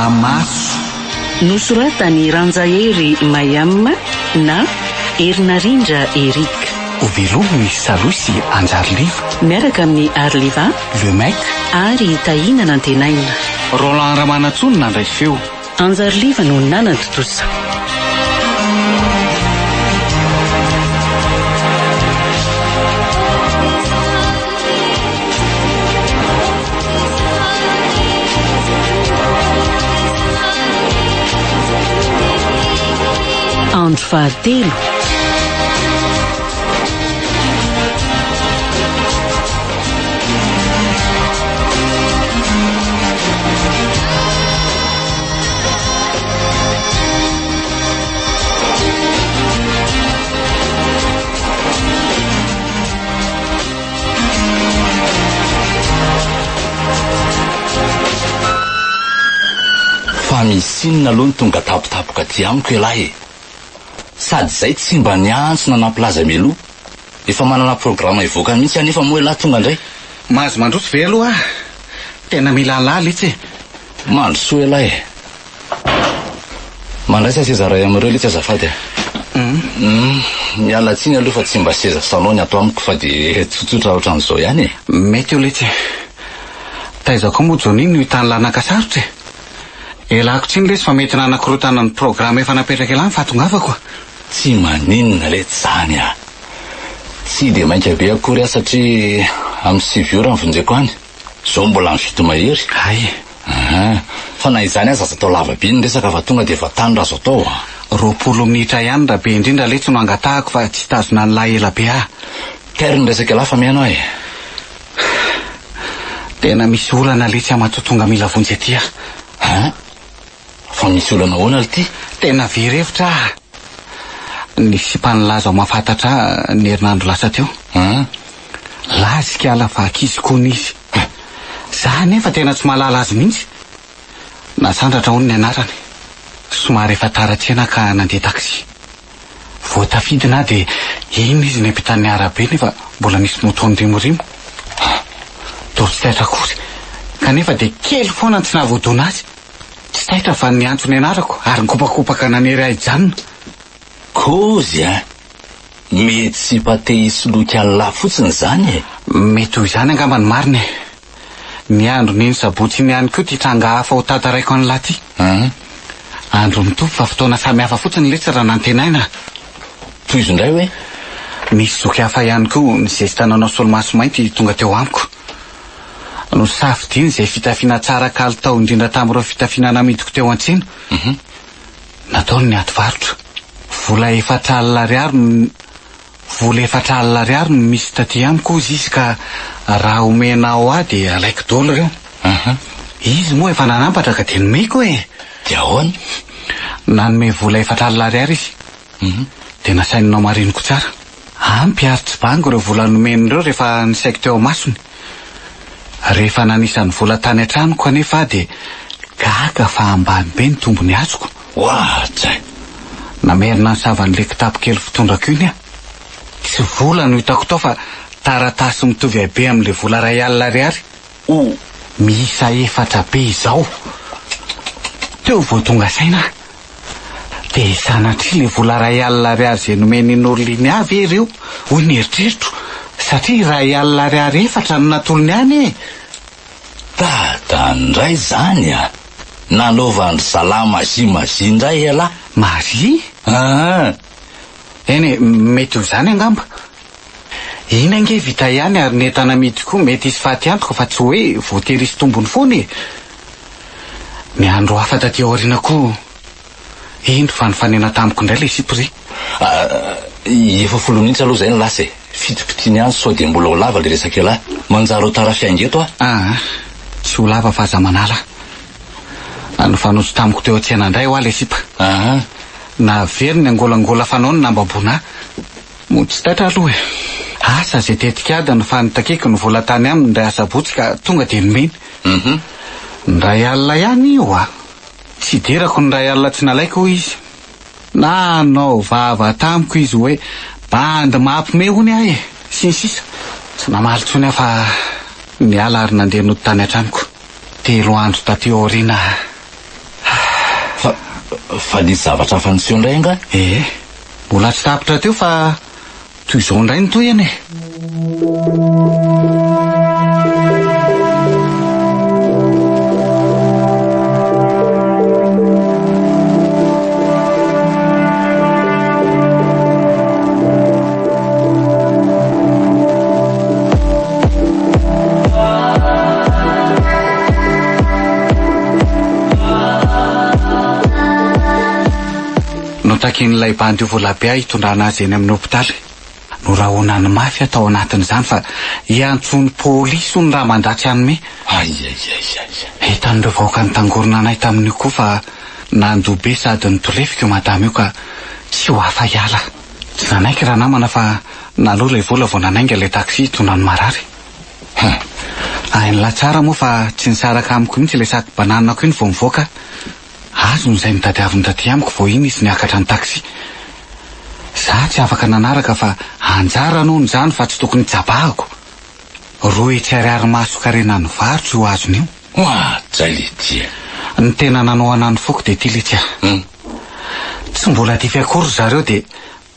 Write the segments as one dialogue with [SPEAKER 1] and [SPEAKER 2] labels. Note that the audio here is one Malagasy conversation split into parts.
[SPEAKER 1] Maso.
[SPEAKER 2] Nosoratany Ranjahery Mayamma na Erinarindra Erika.
[SPEAKER 1] Ovelominy Salosy Anjariliva
[SPEAKER 2] miaraka amin'ny Arliva,
[SPEAKER 1] Le Mec
[SPEAKER 2] ary Tahina Nantenaina.
[SPEAKER 1] Roland Ramanatsono nandray feo.
[SPEAKER 2] Anjariliva no nanatotosa. Andro fahatelo.
[SPEAKER 3] Fa misy inona aloha ny tonga tapotapoka ty amiko elahy. Sady zay tsy mba niantsona nampilaza meloa. Efa manana programa ivoaka mihitsy anefa moa elahy tonga ndray.
[SPEAKER 1] Mahazo mandroso ve aloha? Tena mila lala itsy.
[SPEAKER 3] Mandrosoa elahy. Mandraisa seza ray amireo letsy azafady. Miala tsiny aloha fa tsy mba seza sanao ny ato amiko fa de tsotsotra ohatran'izao ihany.
[SPEAKER 1] Mety eo letsy. Taizako moa Johnny no hitany lanakasarotra. Elako tsiny lesy fa mety nanakorotana ny programa efa napetraka elany fahatongavako.
[SPEAKER 3] Tsy maninona letsy zany a. Tsy de mainka be akory a satria amin'ny 6 ora mivonjeko any. Zao mbola mivito mahery.
[SPEAKER 1] Ay.
[SPEAKER 3] Fa na izany aza atao lava be ny resaka fa tonga de efa tany razo atao.
[SPEAKER 1] 20 minitra ihany raha be indrindra letsy no angatahako fa tsy tazona ny lahy ela be ah.
[SPEAKER 3] Tery ny resaka elahy fa miano ay.
[SPEAKER 1] Tena misy olana letsy amatotonga mila vonjy aty ah.
[SPEAKER 3] Fa misy olana hoana ity?
[SPEAKER 1] Tena verevitra. Nisy mpanolaza ao mahafantatra ny herinandro lasa teo. Lazika ala fa ankizy kony izy. Za nefa tena tsy mahalala azy mihitsy. Nasandratra hono ny anarany. Somary efa taratsena ka nandeha taksi. Voatafidina de iny izy ny ampitan'ny arabe nefa mbola misy motony rimorimo. Tory tsy taitra kory. Kanefa de kely foana tsy nahavoadona azy. Tsy taitra fa ny antsony anarako ary nikopakopaka nanery ahijanona.
[SPEAKER 3] Kozy a. Mety sy pate isoloky alla fotsiny zany.
[SPEAKER 1] Mety ho izany angamba ny mariny. Ny andro niny sabotsy iny ihany koa ty tranga hafa ho tataraiko an'la ty. Andro mitovy fa fotoana samy hafa fotsiny letsy raha nantenaina.
[SPEAKER 3] Toy izy indray hoe?
[SPEAKER 1] Misy zoky hafa ihany koa ny zesta nanao solomaso mainty tonga teo amiko. No safidiny izay fitafiana tsara kalitao indrindra tamin'ireo fitafiana namidiko teo an-tsena. Nataony ny ato varotra. Vola 4,000 ariary no misy taty amiko izy ka raha omenao aho de alaiko dolo reo. Izy moa efa nanambatra ka de nomeko e.
[SPEAKER 3] De ahoana?
[SPEAKER 1] Nanome vola 4,000 ariary izy. De nasaininao mariniko tsara. Ampy ary tsy bango ireo vola nomenireo rehefa nisaiko teo masony. Rehefa nanisany vola tany an-tranoko anefa de gaga fa ambany be ny tombony azoko.
[SPEAKER 3] Wahatra.
[SPEAKER 1] Namerina ny savan'le kitapo kely fitondrako iny a. Tsy vola no hitako tao fa taratasy mitovy habe amin'le vola 2,000 ariary. Miisa 4 be izao. Teo vao tonga saina. De sanatria le vola 2,000 ariary izay nomenin'olona avy ireo. Hoy ny eritreritro. Satria 2,000 ariary 4 no natolony any e.
[SPEAKER 3] Ndray zany a. Nanaovany salama mazi indray ela.
[SPEAKER 1] Mazi? Eny mety ho zany angamba. Ina nge vita ihany ary netana mity koa mety isy faty antoko fa tsy hoe voatery isy tombony foana e. Ny andro hafa taty aoriana koa indro fa nifanena tamiko indray le sipri.
[SPEAKER 3] 10 minitra aloha zay ny lasa e. Fitopitiny ihany sao de mbola ho lava le resaka elahy. Manjaro tara fiaingeto a.
[SPEAKER 1] Tsy ho lava fa za manala. Nofanoso tamiko teo an-tsena indray ho le sipa. Na very ny angolangola fanao ny nambabona. Mo tsy taitra aloha e. Asa zay tetikada no fanitakeko ny vola tany aminy ndray asabotsy ka tonga de nomeny. Ndray alina ihany io a. Tsy derako ny ndray alina tsy nalaiko izy. Na nao vava tamiko izy hoe bandy mampime hony ahy e. Sisa. Tsy namalintsony fa ny ala ary nandeha no tany an-tranoko. 3 andro taty aoriana.
[SPEAKER 3] fa nisy zavatra faniseho indray anga?
[SPEAKER 1] Mbola tsy tapitra teo fa toy izao indray ny toyany. Takin'ilay bandy io voalabe hitondrana azy eny amin'ny hopitaly. Norahoana ny mafy atao anatin'izany fa hiantsony pôlisy ny raha mandatsy anyme. Hitan'ireo vahoaka nitangorona anay tamin'io koa fa nandobe sady nitorefika io madama io ka tsy ho afa hiala. Tsy nanaiky raha namana fa naloha ilay vola vao nanainga ilay taksi hitondra ny marary. Hain'la tsara moa fa tsy nisaraka amiko mihitsy ilay saky bananako iny vao mivoaka. Azo n'izay nitadiaviny taty amiko vao iny izy niakatra ny taksi. Za tsy afaka nanaraka fa anjara noho ny zany fa tsy tokony tsabahako. Roa tsy ariary masokarena ny varotro io azony io.
[SPEAKER 3] Jalitia.
[SPEAKER 1] Ny tena nanao anany foko de ty Letia. Tsy mbola tify akory zareo de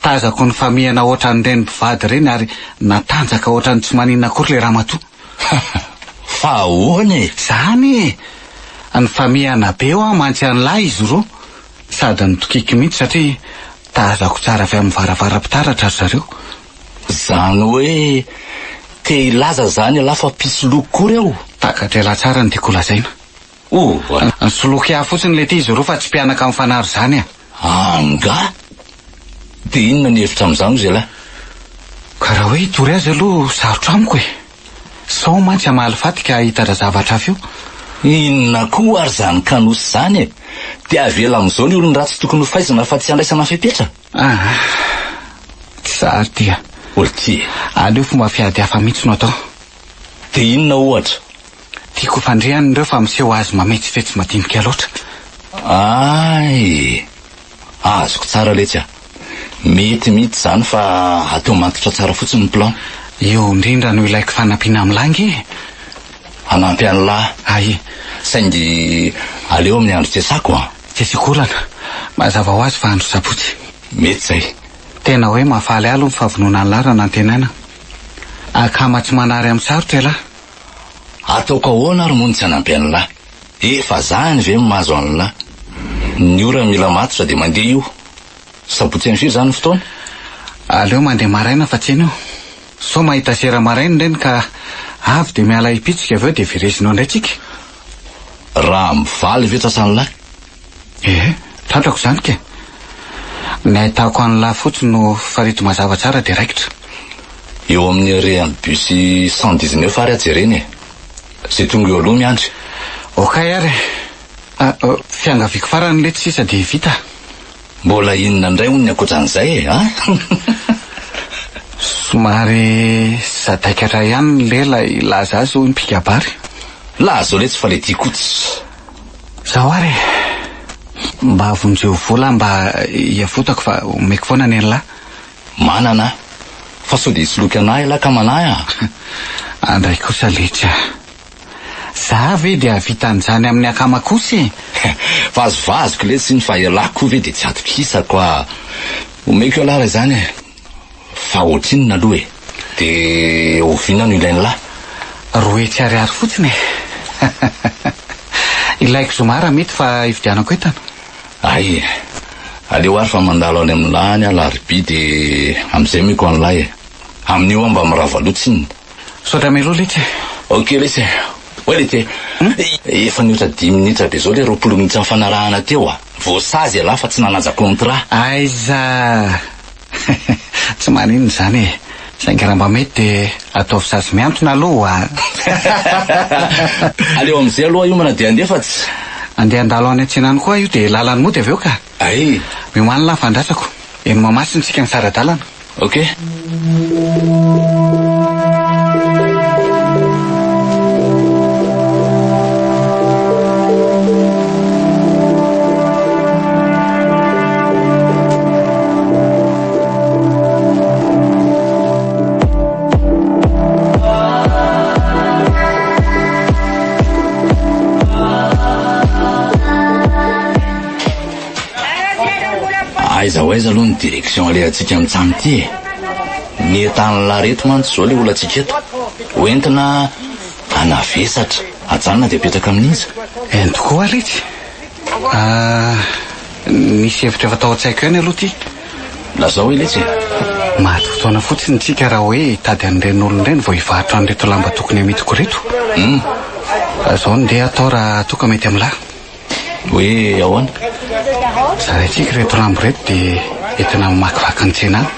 [SPEAKER 1] tazako ny famihana ohatran'ny reny mpivady reny ary natanjaka ohatran'ny tsy maninona akory le ramatoa.
[SPEAKER 3] Fa ahoana e?
[SPEAKER 1] Zany ny famihana be eo mantsy an'lahy izy roa sady nitokiky mihitsy satria tazako tsara avy amin'ny varavara-pitaratra zareo.
[SPEAKER 3] Zany hoe te ilaza zany ala fa pisoloko kory eo.
[SPEAKER 1] Takatra ela tsara ny tiako lazaina. Ny soloky ahy fotsiny le ty izy roa fa tsy mpianaka amin'ny fanary zany
[SPEAKER 3] Anga? De inona ny hevitra amin'izany izy ala?
[SPEAKER 1] Karaha hoe tory azy aloha sarotra amiko e. Sao mantsy amalifaty ka hitatra zavatra avy io.
[SPEAKER 3] Inona koa ary zany kanosy zany e? De avela amin'izao ny olony raha tsy tokony ho faizana fa tsy andraisana fepetra.
[SPEAKER 1] Tsary tia.
[SPEAKER 3] Olty.
[SPEAKER 1] Aleo fomba fiady hafa mihitsy no atao.
[SPEAKER 3] De inona ohatra?
[SPEAKER 1] Tiako fandriany ireo fa miseho azy mametsifetsy madinika loatra.
[SPEAKER 3] Azoko tsara Letia. Mety mihitsy zany fa atao mantitra tsara fotsiny ny plan.
[SPEAKER 1] Io indrindra no ilaiko fanampiana amin'ny langy.
[SPEAKER 3] Hanampy an'lahy. Saingy aleo amin'ny andro tiasako
[SPEAKER 1] Tiasiko olana. Mazava ho azy fa andro sabotsy.
[SPEAKER 3] Mety zay.
[SPEAKER 1] Tena hoe mahafaly alo ny favonona ny lara nantenaina. Akama tsy manary amin'ny sarotra lahy.
[SPEAKER 3] Ataoko ahoana ary moa ny tsy hanampy an'lahy. Efa zany ve mahazo an'lahy. Ny ora mila matotra de mandeha io. Sabotsy amin'ny firy zany fotoana?
[SPEAKER 1] Aleo mandeha maraina fa tsy eny io. So mahita sera maraina reny ka avy de miala ipitsika aveo de viresinao indray tsika.
[SPEAKER 3] Raha mivaly ve tsasan'lahy?
[SPEAKER 1] Tratrako zany ke. Ny ahitako an'lahy fotsiny no farito mazava tsara de raikitra.
[SPEAKER 3] Eo amin'ny rean'ny bus 119 ary ajereny zay tonga eo aloha miandry.
[SPEAKER 1] Okay ary. Fiangaviko farany lety sisa de vita.
[SPEAKER 3] Mbola inona indray hono ny akoatran'izay
[SPEAKER 1] Somary sadaikatra ihany ny lela ilaza azy hoy mpikabary.
[SPEAKER 3] Lazo le tsy fa le tiakotsy.
[SPEAKER 1] Zaho ary mba avonjeo vola mba hiafotako fa omeko foana ny lahy.
[SPEAKER 3] Manana fa so de isoloky anahy lahy ka manahy
[SPEAKER 1] Andray kosa Letia. Za ve de avita an'izany amin'ny akama kosy.
[SPEAKER 3] Vazovazoko le sy ny fahelako ve de tsy atokisako omeko lahy zany fa ohatrinona aloha de oviana no ilainy lahy.
[SPEAKER 1] Roe tsy ariary fotsiny ilaiko zomara mety fa ividianako entana.
[SPEAKER 3] Aleo ary fa mandalo any amin'ny lahy alarobia de am'izay meko any lahy amin'io mba miravalotsiny.
[SPEAKER 1] Sotra meloha Letia.
[SPEAKER 3] Ok lesy. Oe Letia. Efa niotra 10 minitra de zao le 20 minitra mifanarahana teo voasazy lahy fa tsy nanaja contrat.
[SPEAKER 1] Aiza. Tsy maninona zany saingy raha mba mety de ataovy sazy miantona aloha
[SPEAKER 3] Aleo am'izay aloha io mana de andefatsy.
[SPEAKER 1] Andeha andalo any an-tsenany koa io de lalany mody aveo ka. Mioman'ny lahy fandrasako. Eny mamasiny tsika ny sara-dalana.
[SPEAKER 3] Ok. aiza ho aiza aloha ny direksion alehantsika amin'ny trano ity ny entany lareto mantsy zao le olantsika eto hoentina anavesatra ajanona dia apetraka amin'iza
[SPEAKER 1] eny tokoa aletsy nisy hevitra efa tao an-tsaiko eny aloha ty
[SPEAKER 3] lazao iletsy
[SPEAKER 1] maty fotoana fotsiny tsika raha hoe tady an'ireny olon'ireny vao hivarotra an'ireto lamba tokony amitiko reto zao ndeha atao raha toka mety amin'lahy
[SPEAKER 3] hoe ahoana
[SPEAKER 1] zaraitsika reto lambo reto dia entina mamakivaky ny tsena any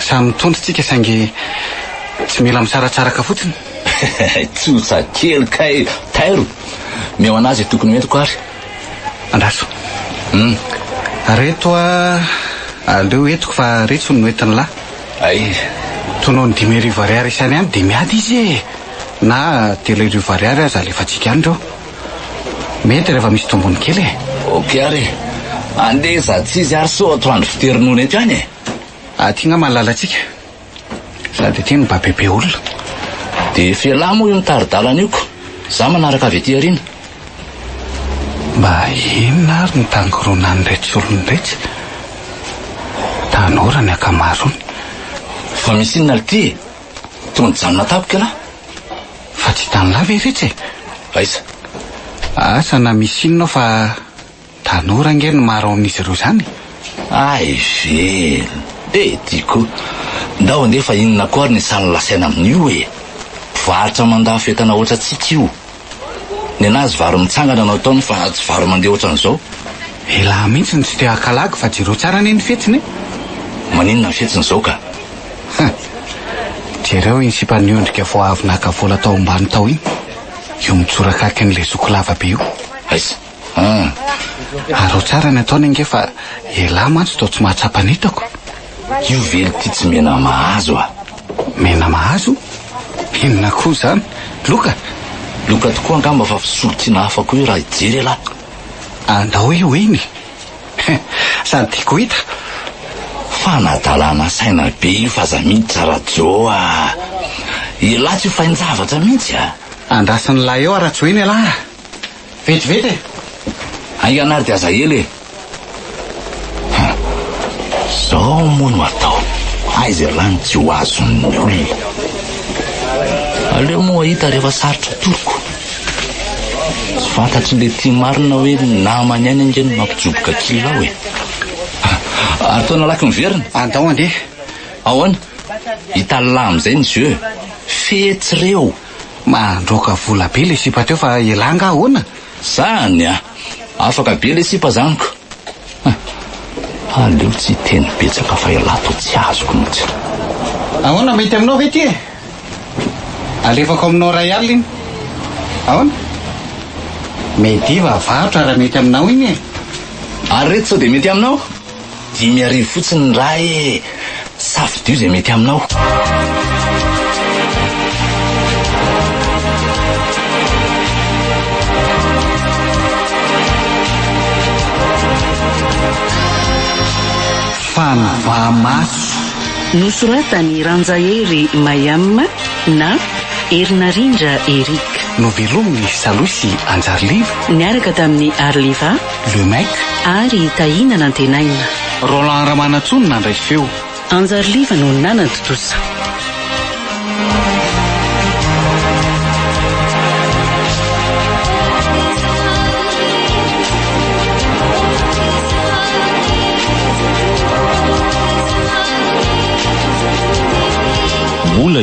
[SPEAKER 1] samy mitondry tsika saingy tsy mila misaratsaraka fotsiny
[SPEAKER 3] tsosa kely kay tairo meo anazy tokony mentiko ary
[SPEAKER 1] andraso reto aleo entiko fa retso no entiny lahy
[SPEAKER 3] ay
[SPEAKER 1] tonoho ny 5,000 ariary isany any dia miady izy na 3,000 ariary aza alefatsika any reo mety rehefa misy tombony kely
[SPEAKER 3] ok ary andesa tsy izy ary so atoandro fiterinona eto any
[SPEAKER 1] aty nga malalatsika sady ty ny mba bebe olona
[SPEAKER 3] dia fialahy moa io mitaridalana ioko za manaraka avy ety arina
[SPEAKER 1] mba inona ary ny tangorona ny retsy olony retsy tanora ny akamarony
[SPEAKER 3] fa misy inona lity tonga janona tapoka lahy
[SPEAKER 1] fa tsy tany lava retsy
[SPEAKER 3] aiza
[SPEAKER 1] asa na misy inona fa tanora nge ny maro amin'izy ireo zany
[SPEAKER 3] ay velo tiako ndao andefa inona koa ary ny sany lasaina amin'io varitra mandafo entana oatra tsika io ny anazy varo mitsangana anao taony fa tsy varo mandeha ohatran'izao
[SPEAKER 1] elahy mihitsy ny tsy te hakalagy fa jiro tsara ny fetsiny
[SPEAKER 3] maninona ny fetsiny zao ka
[SPEAKER 1] jereo iny sipaniondrika vo avy naka vola tao ambany tao iny io mitsorakaky n'le zoko lava be io
[SPEAKER 3] aiza
[SPEAKER 1] aro tsara ny ataony ange fa elahy mantsy tao tsy mahatsapanitako
[SPEAKER 3] io velo ty tsy mena mahazo
[SPEAKER 1] mena mahazo inona koa zany loka
[SPEAKER 3] tokoa angamba fa fisolotsiana hafako io raha ijery alahy
[SPEAKER 1] andao io iny sady tiako hita
[SPEAKER 3] fa nadalana saina be io fa za miditra rajo elahy tsy ho fainjavatra mihitsy
[SPEAKER 1] andrasan'ny lahy eo arajo iny elahy vetivety
[SPEAKER 3] ainganary dia aza ely zao moa no atao aiza elahy ny tsy ho azon'ny olona aleo moa hita rehefa sarotra toroko tsy fantatry le tia marina hoe namany any angeny mampijoboka kilao ary toana laky miverina
[SPEAKER 1] andao andeha
[SPEAKER 3] ahoana hita lahy am'izay ny jeu fetsy reo
[SPEAKER 1] mandroaka vola be le sipa teo fa elanga ahoana
[SPEAKER 3] zany afaka be le sipa zaniko aleo tsy teny betsaka fa elahy to tsy azoko mihitsy
[SPEAKER 1] ahoana mety aminao ve ty alefako aminao ray alina iny ahoana mety vavarotra raha mety aminao iny
[SPEAKER 3] ary reto sao dia mety aminao 5,000 fotsiny ny raha safidio zay mety aminao
[SPEAKER 1] fanivamaso
[SPEAKER 2] nosoratany Ranjahery Mayama na Erinarindra Erika
[SPEAKER 1] novelominy Salosy Anjariliva
[SPEAKER 2] niaraka tamin'ny Arliva
[SPEAKER 1] Lemek
[SPEAKER 2] ary Tahina Nantenaina
[SPEAKER 1] Roland Ramanatsony nandray feo
[SPEAKER 2] Anjariliva no nanantotosa